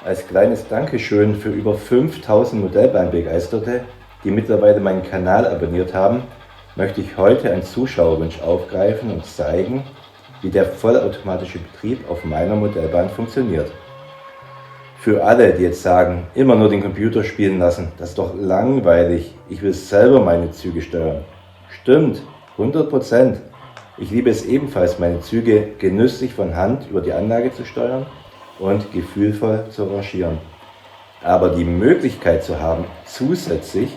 Als kleines Dankeschön für über 5000 Modellbahnbegeisterte, die mittlerweile meinen Kanal abonniert haben, möchte ich heute einen Zuschauerwunsch aufgreifen und zeigen, wie der vollautomatische Betrieb auf meiner Modellbahn funktioniert. Für alle, die jetzt sagen, immer nur den Computer spielen lassen, das ist doch langweilig, ich will selber meine Züge steuern. Stimmt, 100%. Ich liebe es ebenfalls, meine Züge genüsslich von Hand über die Anlage zu steuern und gefühlvoll zu rangieren. Aber die Möglichkeit zu haben, zusätzlich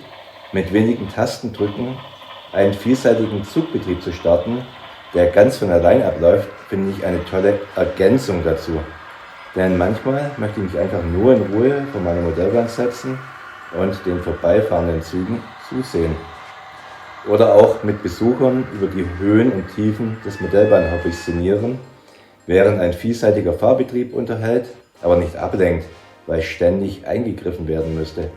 mit wenigen Tastendrücken einen vielseitigen Zugbetrieb zu starten, der ganz von allein abläuft, finde ich eine tolle Ergänzung dazu. Denn manchmal möchte ich mich einfach nur in Ruhe vor meine Modellbahn setzen und den vorbeifahrenden Zügen zusehen. Oder auch mit Besuchern über die Höhen und Tiefen des Modellbahnhoffes sinnieren, während ein vielseitiger Fahrbetrieb unterhält, aber nicht ablenkt, weil ständig eingegriffen werden müsste.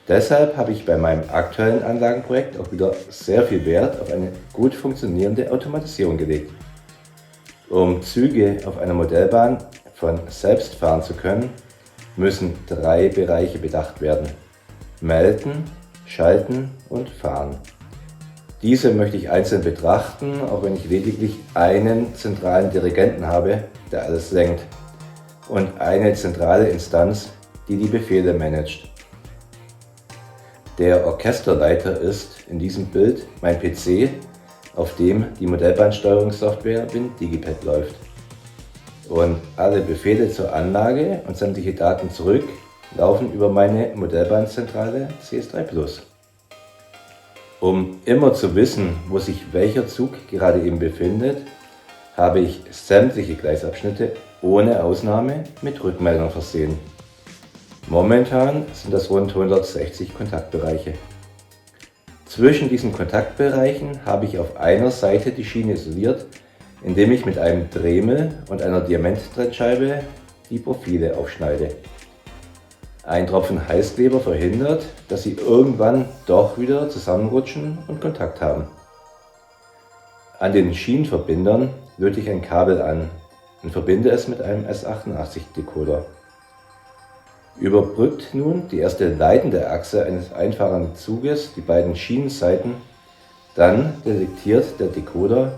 Deshalb habe ich bei meinem aktuellen Anlagenprojekt auch wieder sehr viel Wert auf eine gut funktionierende Automatisierung gelegt. Um Züge auf einer Modellbahn von selbst fahren zu können, müssen 3 Bereiche bedacht werden: Melden, Schalten und Fahren. Diese möchte ich einzeln betrachten, auch wenn ich lediglich einen zentralen Dirigenten habe, der alles lenkt, und eine zentrale Instanz, die die Befehle managt. Der Orchesterleiter ist in diesem Bild mein PC, auf dem die Modellbahnsteuerungssoftware WinDigipad läuft. Und alle Befehle zur Anlage und sämtliche Daten zurück laufen über meine Modellbahnzentrale CS3 Plus. Um immer zu wissen, wo sich welcher Zug gerade eben befindet, habe ich sämtliche Gleisabschnitte ohne Ausnahme mit Rückmeldern versehen. Momentan sind das rund 160 Kontaktbereiche. Zwischen diesen Kontaktbereichen habe ich auf einer Seite die Schiene isoliert, indem ich mit einem Dremel und einer Diamanttrennscheibe die Profile aufschneide. Ein Tropfen Heißkleber verhindert, dass sie irgendwann doch wieder zusammenrutschen und Kontakt haben. An den Schienenverbindern löte ich ein Kabel an und verbinde es mit einem S88-Decoder. Überbrückt nun die erste leitende Achse eines einfahrenden Zuges die beiden Schienenseiten, dann detektiert der Decoder,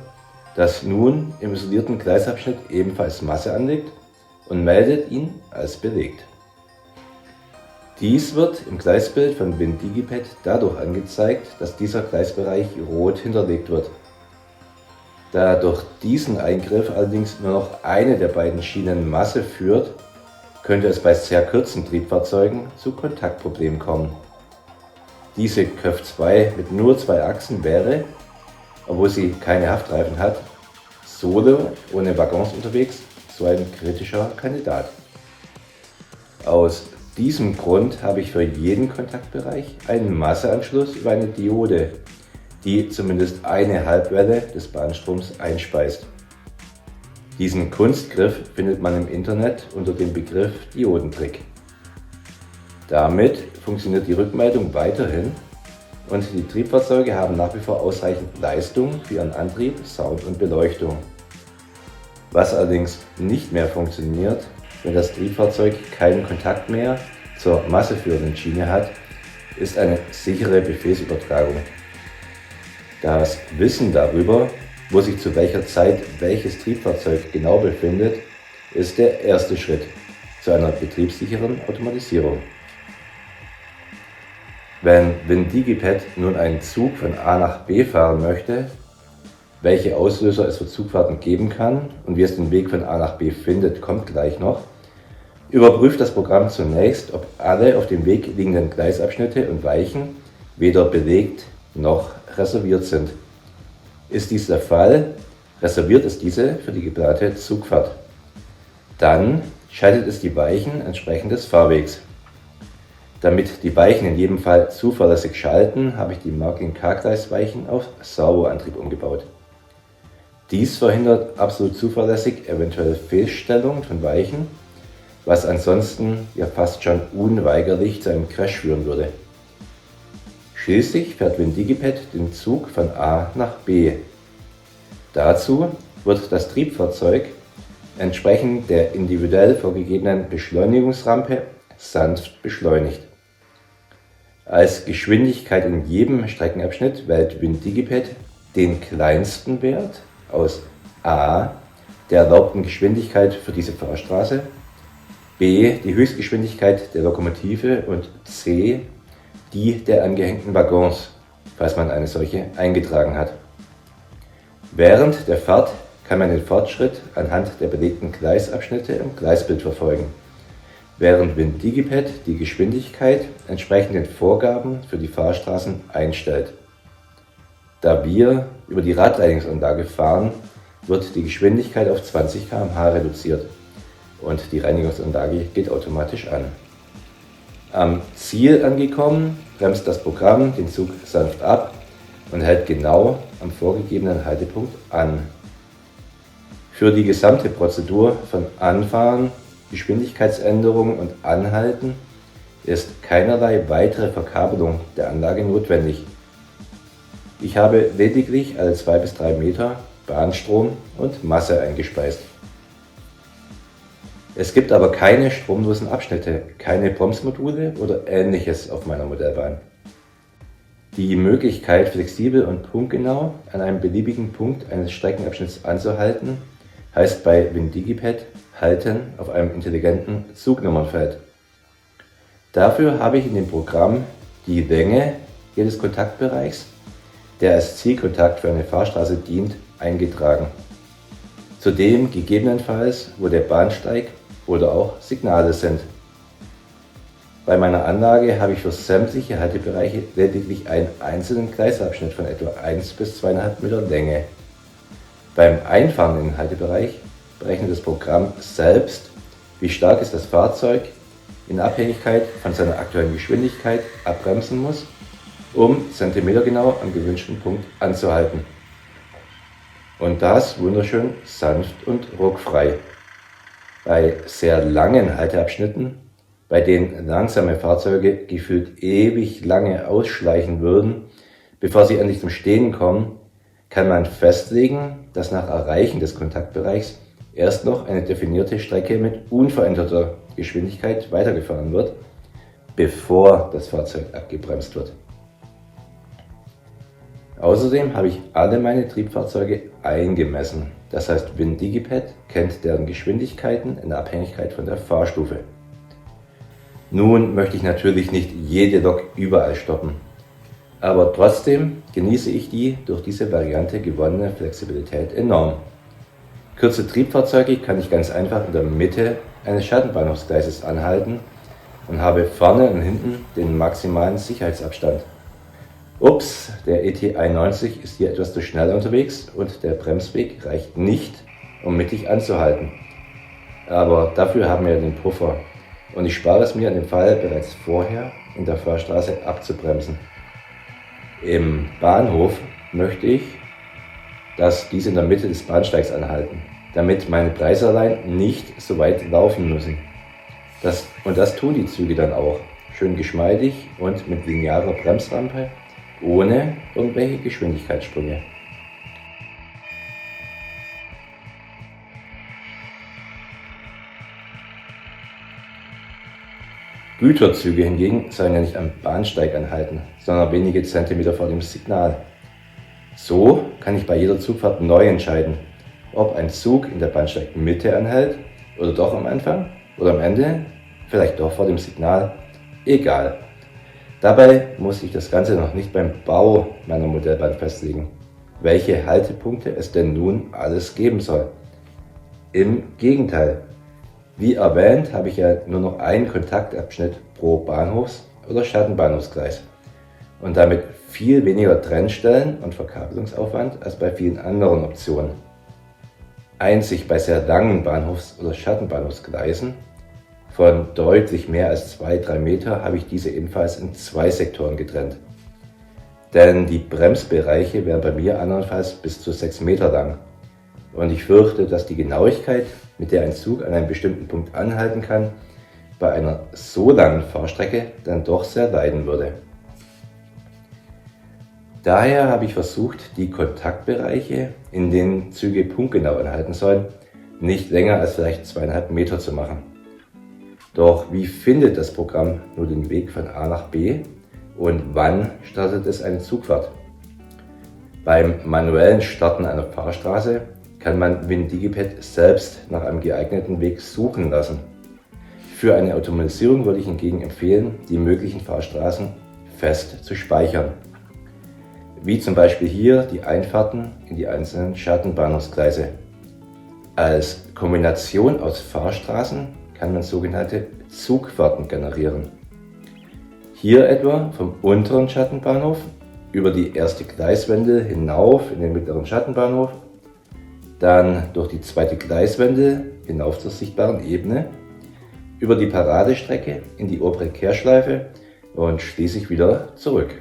dass nun im isolierten Gleisabschnitt ebenfalls Masse anliegt und meldet ihn als belegt. Dies wird im Gleisbild von WinDigipad dadurch angezeigt, dass dieser Gleisbereich rot hinterlegt wird. Da durch diesen Eingriff allerdings nur noch eine der beiden Schienen Masse führt, könnte es bei sehr kurzen Triebfahrzeugen zu Kontaktproblemen kommen. Diese KÖF 2 mit nur 2 Achsen wäre, obwohl sie keine Haftreifen hat, solo ohne Waggons unterwegs, so ein kritischer Kandidat. Aus diesem Grund habe ich für jeden Kontaktbereich einen Masseanschluss über eine Diode, die zumindest eine Halbwelle des Bahnstroms einspeist. Diesen Kunstgriff findet man im Internet unter dem Begriff Diodentrick. Damit funktioniert die Rückmeldung weiterhin und die Triebfahrzeuge haben nach wie vor ausreichend Leistung für ihren Antrieb, Sound und Beleuchtung. Was allerdings nicht mehr funktioniert, wenn das Triebfahrzeug keinen Kontakt mehr zur masseführenden Schiene hat, ist eine sichere Befehlsübertragung. Das Wissen darüber, wo sich zu welcher Zeit welches Triebfahrzeug genau befindet, ist der erste Schritt zu einer betriebssicheren Automatisierung. Wenn WinDigipad nun einen Zug von A nach B fahren möchte, welche Auslöser es für Zugfahrten geben kann und wie es den Weg von A nach B findet, kommt gleich noch, überprüft das Programm zunächst, ob alle auf dem Weg liegenden Gleisabschnitte und Weichen weder belegt noch reserviert sind. Ist dies der Fall, reserviert es diese für die geplante Zugfahrt. Dann schaltet es die Weichen entsprechend des Fahrwegs. Damit die Weichen in jedem Fall zuverlässig schalten, habe ich die Marking-K-Gleisweichen auf Servoantrieb umgebaut. Dies verhindert absolut zuverlässig eventuelle Fehlstellungen von Weichen, was ansonsten ja fast schon unweigerlich zu einem Crash führen würde. Schließlich fährt WinDigipad den Zug von A nach B. Dazu wird das Triebfahrzeug entsprechend der individuell vorgegebenen Beschleunigungsrampe sanft beschleunigt. Als Geschwindigkeit in jedem Streckenabschnitt wählt WinDigipad den kleinsten Wert aus a. der erlaubten Geschwindigkeit für diese Fahrstraße, b. die Höchstgeschwindigkeit der Lokomotive und c. die der angehängten Waggons, falls man eine solche eingetragen hat. Während der Fahrt kann man den Fortschritt anhand der belegten Gleisabschnitte im Gleisbild verfolgen, während WinDigipad die Geschwindigkeit entsprechend den Vorgaben für die Fahrstraßen einstellt. Da wir über die Radreinigungsanlage fahren, wird die Geschwindigkeit auf 20 km/h reduziert und die Reinigungsanlage geht automatisch an. Am Ziel angekommen, bremst das Programm den Zug sanft ab und hält genau am vorgegebenen Haltepunkt an. Für die gesamte Prozedur von Anfahren, Geschwindigkeitsänderung und Anhalten ist keinerlei weitere Verkabelung der Anlage notwendig. Ich habe lediglich alle 2 bis 3 Meter Bahnstrom und Masse eingespeist. Es gibt aber keine stromlosen Abschnitte, keine Bremsmodule oder ähnliches auf meiner Modellbahn. Die Möglichkeit, flexibel und punktgenau an einem beliebigen Punkt eines Streckenabschnitts anzuhalten, heißt bei WinDigipad Halten auf einem intelligenten Zugnummernfeld. Dafür habe ich in dem Programm die Länge jedes Kontaktbereichs, der als Zielkontakt für eine Fahrstraße dient, eingetragen. Zudem gegebenenfalls, wo der Bahnsteig oder auch Signale sind. Bei meiner Anlage habe ich für sämtliche Haltebereiche lediglich einen einzelnen Gleisabschnitt von etwa 1 bis 2,5 Meter Länge. Beim Einfahren in den Haltebereich berechnet das Programm selbst, wie stark es das Fahrzeug in Abhängigkeit von seiner aktuellen Geschwindigkeit abbremsen muss, um zentimetergenau am gewünschten Punkt anzuhalten. Und das wunderschön sanft und ruckfrei. Bei sehr langen Halteabschnitten, bei denen langsame Fahrzeuge gefühlt ewig lange ausschleichen würden, bevor sie endlich zum Stehen kommen, kann man festlegen, dass nach Erreichen des Kontaktbereichs erst noch eine definierte Strecke mit unveränderter Geschwindigkeit weitergefahren wird, bevor das Fahrzeug abgebremst wird. Außerdem habe ich alle meine Triebfahrzeuge eingemessen. Das heißt, WinDigipad kennt deren Geschwindigkeiten in Abhängigkeit von der Fahrstufe. Nun möchte ich natürlich nicht jede Lok überall stoppen, aber trotzdem genieße ich die durch diese Variante gewonnene Flexibilität enorm. Kürze Triebfahrzeuge kann ich ganz einfach in der Mitte eines Schattenbahnhofsgleises anhalten und habe vorne und hinten den maximalen Sicherheitsabstand. Ups, der ET91 ist hier etwas zu schnell unterwegs und der Bremsweg reicht nicht, um mittig anzuhalten. Aber dafür haben wir den Puffer und ich spare es mir in dem Fall bereits vorher in der Fahrstraße abzubremsen. Im Bahnhof möchte ich, dass diese in der Mitte des Bahnsteigs anhalten, damit meine Breißerlein nicht so weit laufen müssen. Das tun die Züge dann auch, schön geschmeidig und mit linearer Bremsrampe, ohne irgendwelche Geschwindigkeitssprünge. Güterzüge hingegen sollen ja nicht am Bahnsteig anhalten, sondern wenige Zentimeter vor dem Signal. So kann ich bei jeder Zugfahrt neu entscheiden, ob ein Zug in der Bahnsteigmitte anhält oder doch am Anfang oder am Ende, vielleicht doch vor dem Signal, egal. Dabei muss ich das Ganze noch nicht beim Bau meiner Modellbahn festlegen, welche Haltepunkte es denn nun alles geben soll. Im Gegenteil, wie erwähnt, habe ich ja nur noch einen Kontaktabschnitt pro Bahnhofs- oder Schattenbahnhofsgleis und damit viel weniger Trennstellen und Verkabelungsaufwand als bei vielen anderen Optionen. Einzig bei sehr langen Bahnhofs- oder Schattenbahnhofsgleisen von deutlich mehr als 2-3 Meter habe ich diese ebenfalls in 2 Sektoren getrennt. Denn die Bremsbereiche wären bei mir andernfalls bis zu 6 Meter lang. Und ich fürchte, dass die Genauigkeit, mit der ein Zug an einem bestimmten Punkt anhalten kann, bei einer so langen Fahrstrecke dann doch sehr leiden würde. Daher habe ich versucht, die Kontaktbereiche, in denen Züge punktgenau anhalten sollen, nicht länger als vielleicht 2,5 Meter zu machen. Doch wie findet das Programm nur den Weg von A nach B und wann startet es eine Zugfahrt? Beim manuellen Starten einer Fahrstraße kann man WinDigiPad selbst nach einem geeigneten Weg suchen lassen. Für eine Automatisierung würde ich hingegen empfehlen, die möglichen Fahrstraßen fest zu speichern. Wie zum Beispiel hier die Einfahrten in die einzelnen Schattenbahnhofsgleise. Als Kombination aus Fahrstraßen kann man sogenannte Zugfahrten generieren. Hier etwa vom unteren Schattenbahnhof über die erste Gleiswende hinauf in den mittleren Schattenbahnhof, dann durch die zweite Gleiswende hinauf zur sichtbaren Ebene, über die Paradestrecke in die obere Kehrschleife und schließlich wieder zurück.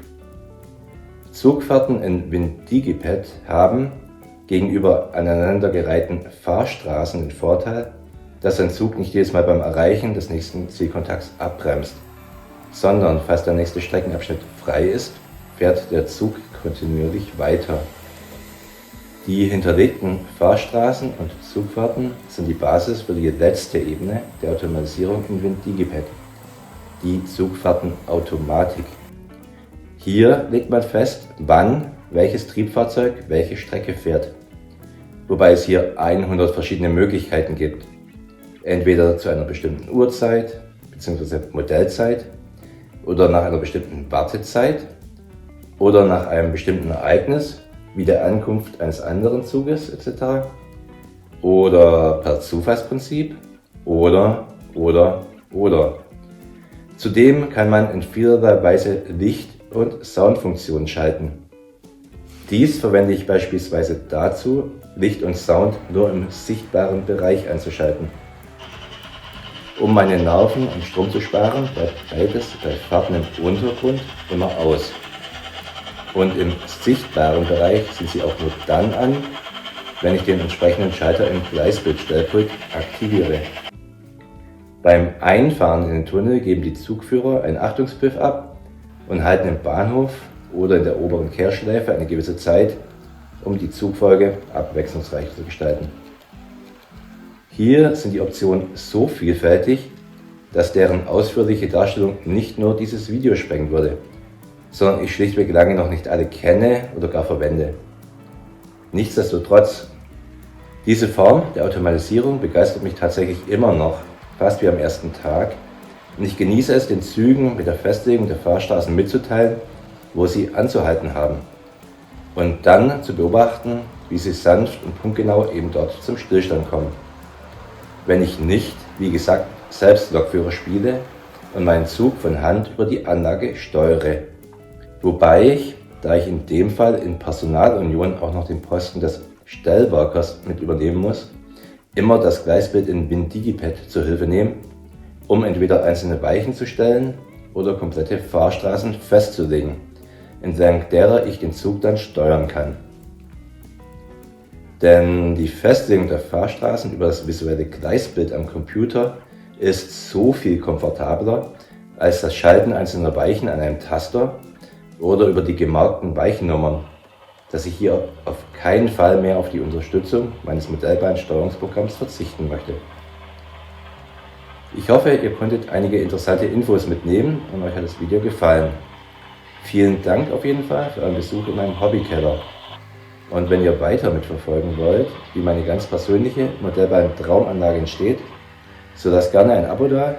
Zugfahrten in WinDigiPad haben gegenüber aneinandergereihten Fahrstraßen den Vorteil, dass ein Zug nicht jedes Mal beim Erreichen des nächsten Zielkontakts abbremst, sondern falls der nächste Streckenabschnitt frei ist, fährt der Zug kontinuierlich weiter. Die hinterlegten Fahrstraßen und Zugfahrten sind die Basis für die letzte Ebene der Automatisierung in WinDigiPad, die Zugfahrtenautomatik. Hier legt man fest, wann welches Triebfahrzeug welche Strecke fährt, wobei es hier 100 verschiedene Möglichkeiten gibt. Entweder zu einer bestimmten Uhrzeit bzw. Modellzeit oder nach einer bestimmten Wartezeit oder nach einem bestimmten Ereignis wie der Ankunft eines anderen Zuges etc. oder per Zufallsprinzip oder. Zudem kann man in vielerlei Weise Licht- und Soundfunktionen schalten. Dies verwende ich beispielsweise dazu, Licht und Sound nur im sichtbaren Bereich einzuschalten. Um meine Nerven und Strom zu sparen, bleibt beides bei Fahrten im Untergrund immer aus. Und im sichtbaren Bereich sind sie auch nur dann an, wenn ich den entsprechenden Schalter im Gleisbildstellpult aktiviere. Beim Einfahren in den Tunnel geben die Zugführer einen Achtungspfiff ab und halten im Bahnhof oder in der oberen Kehrschleife eine gewisse Zeit, um die Zugfolge abwechslungsreich zu gestalten. Hier sind die Optionen so vielfältig, dass deren ausführliche Darstellung nicht nur dieses Video sprengen würde, sondern ich schlichtweg lange noch nicht alle kenne oder gar verwende. Nichtsdestotrotz, diese Form der Automatisierung begeistert mich tatsächlich immer noch, fast wie am ersten Tag, und ich genieße es, den Zügen mit der Festlegung der Fahrstraßen mitzuteilen, wo sie anzuhalten haben, und dann zu beobachten, wie sie sanft und punktgenau eben dort zum Stillstand kommen. Wenn ich nicht, wie gesagt, selbst Lokführer spiele und meinen Zug von Hand über die Anlage steuere. Wobei ich, da ich in dem Fall in Personalunion auch noch den Posten des Stellwerkers mit übernehmen muss, immer das Gleisbild in WinDigiPad zur Hilfe nehme, um entweder einzelne Weichen zu stellen oder komplette Fahrstraßen festzulegen, entlang derer ich den Zug dann steuern kann. Denn die Festlegung der Fahrstraßen über das visuelle Gleisbild am Computer ist so viel komfortabler als das Schalten einzelner Weichen an einem Taster oder über die gemarkten Weichennummern, dass ich hier auf keinen Fall mehr auf die Unterstützung meines Modellbahnsteuerungsprogramms verzichten möchte. Ich hoffe, ihr konntet einige interessante Infos mitnehmen und euch hat das Video gefallen. Vielen Dank auf jeden Fall für euren Besuch in meinem Hobbykeller. Und wenn ihr weiter mitverfolgen wollt, wie meine ganz persönliche Modellbahn-Traumanlage entsteht, so lasst gerne ein Abo da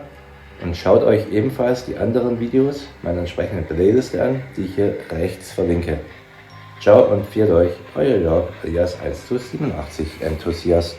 und schaut euch ebenfalls die anderen Videos meiner entsprechenden Playliste an, die ich hier rechts verlinke. Ciao und viert euch, euer Jörg alias 1:87 Enthusiast.